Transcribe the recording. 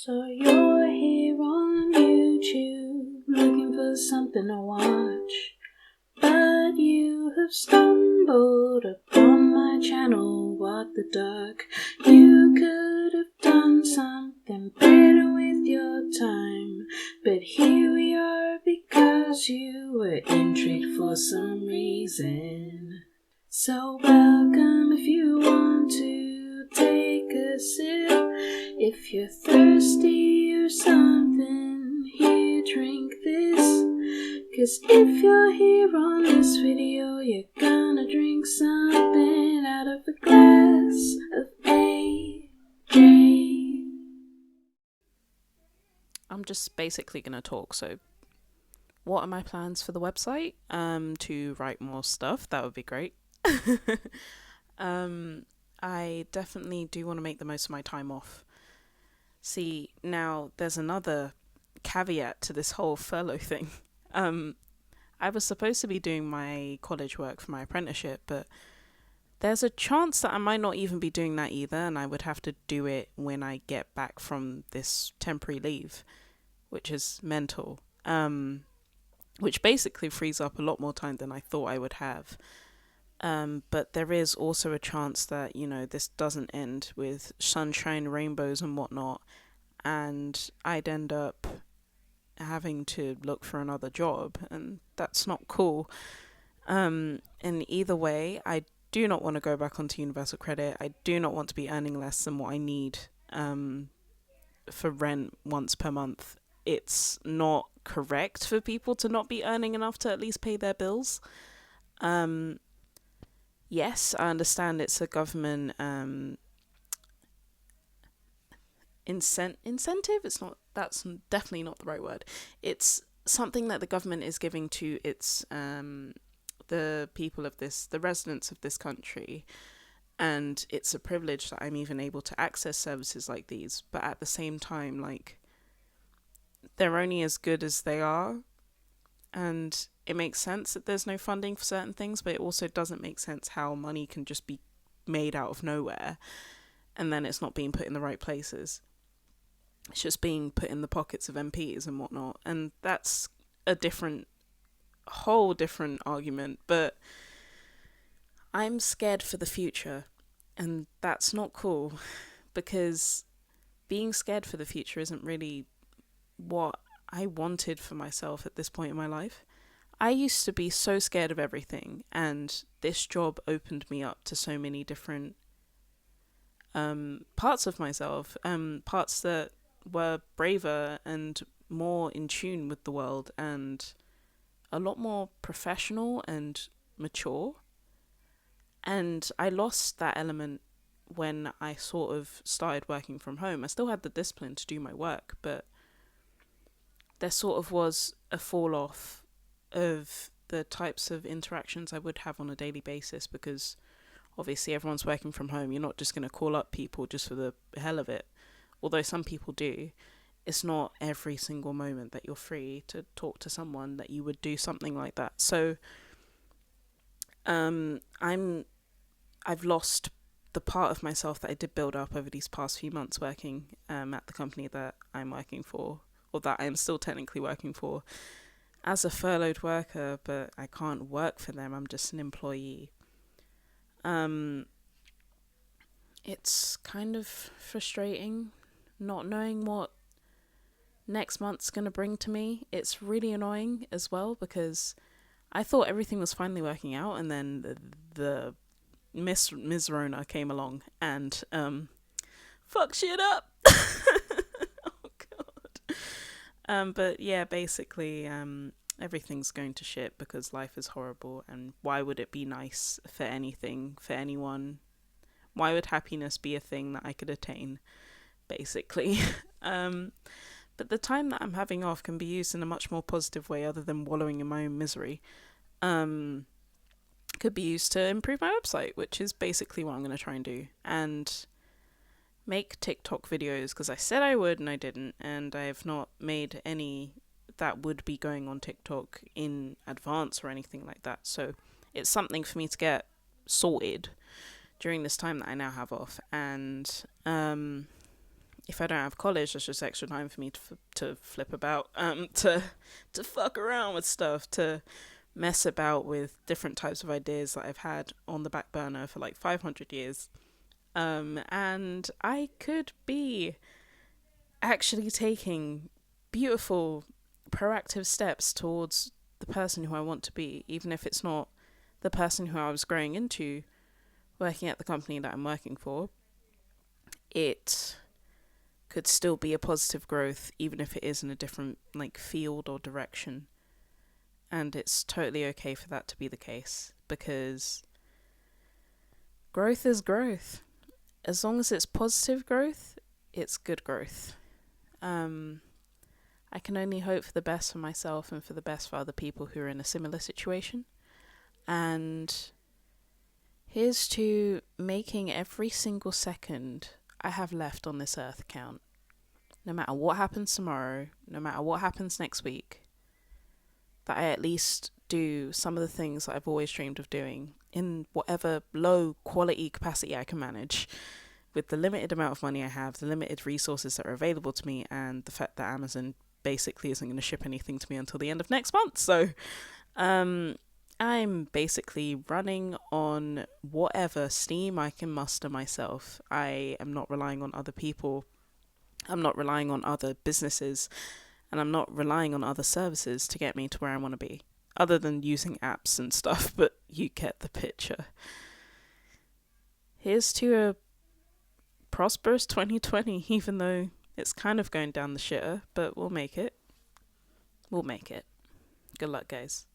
So you're here on YouTube looking for something to watch, but you have stumbled upon my channel. What the duck? You could have done something better with your time, but here we are because you were intrigued for some reason. So welcome if you want to take a sip. If you're thirsty or something, here, drink this. 'Cause if you're here on this video, you're gonna drink something out of a glass of AJ. I'm just basically going to talk. So what are my plans for the website? To write more stuff. That would be great. I definitely do want to make the most of my time off. See, now there's another caveat to this whole furlough thing. I was supposed to be doing my college work for my apprenticeship, but there's a chance that I might not even be doing that either, and I would have to do it when I get back from this temporary leave, which is mental. Which basically frees up a lot more time than I thought I would have. But there is also a chance that, this doesn't end with sunshine, rainbows and whatnot, and I'd end up having to look for another job, and that's not cool. And either way, I do not want to go back onto universal credit. I do not want to be earning less than what I need for rent once per month. It's not correct for people to not be earning enough to at least pay their bills. Yes, I understand it's a government incentive. That's definitely not the right word. It's something that the government is giving to its the people of the residents of this country, and it's a privilege that I'm even able to access services like these. But at the same time, they're only as good as they are, and it makes sense that there's no funding for certain things, but it also doesn't make sense how money can just be made out of nowhere and then it's not being put in the right places. It's just being put in the pockets of MPs and whatnot, and that's a whole different argument. But I'm scared for the future, and that's not cool, because being scared for the future isn't really what I wanted for myself at this point in my life. I used to be so scared of everything, and this job opened me up to so many different parts of myself, parts that were braver and more in tune with the world and a lot more professional and mature. And I lost that element when I sort of started working from home. I still had the discipline to do my work, but there sort of was a fall off of the types of interactions I would have on a daily basis, because obviously everyone's working from home. You're not just going to call up people just for the hell of it, although some people do. It's not every single moment that you're free to talk to someone that you would do something like that. So I've lost the part of myself that I did build up over these past few months working at the company that I'm working for, or that I'm still technically working for as a furloughed worker, but I can't work for them. I'm just an employee. It's kind of frustrating not knowing what next month's going to bring to me. It's really annoying as well, because I thought everything was finally working out, and then the Miss Rona came along and fuck shit up. Oh god. But yeah, basically everything's going to shit because life is horrible, and why would it be nice for anything, for anyone? Why would happiness be a thing that I could attain, basically? But the time that I'm having off can be used in a much more positive way other than wallowing in my own misery. Could be used to improve my website, which is basically what I'm going to try and do, and make TikTok videos, because I said I would and I didn't, and I have not made any that would be going on TikTok in advance or anything like that. So it's something for me to get sorted during this time that I now have off. And if I don't have college, there's just extra time for me to flip about, to fuck around with stuff, to mess about with different types of ideas that I've had on the back burner for like 500 years. And I could be actually taking beautiful, proactive steps towards the person who I want to be, even if it's not the person who I was growing into working at the company that I'm working for. It could still be a positive growth, even if it is in a different like field or direction. And it's totally okay for that to be the case, because growth is growth. As long as it's positive growth, it's good growth. I can only hope for the best for myself and for the best for other people who are in a similar situation. And here's to making every single second I have left on this earth count. No matter what happens tomorrow, no matter what happens next week, that I at least do some of the things that I've always dreamed of doing in whatever low quality capacity I can manage, with the limited amount of money I have, the limited resources that are available to me, and the fact that Amazon basically isn't going to ship anything to me until the end of next month. So I'm basically running on whatever steam I can muster myself. I am not relying on other people. I'm not relying on other businesses. And I'm not relying on other services to get me to where I want to be. Other than using apps and stuff, but you get the picture. Here's to a prosperous 2020, even though it's kind of going down the shitter, but we'll make it. We'll make it. Good luck, guys.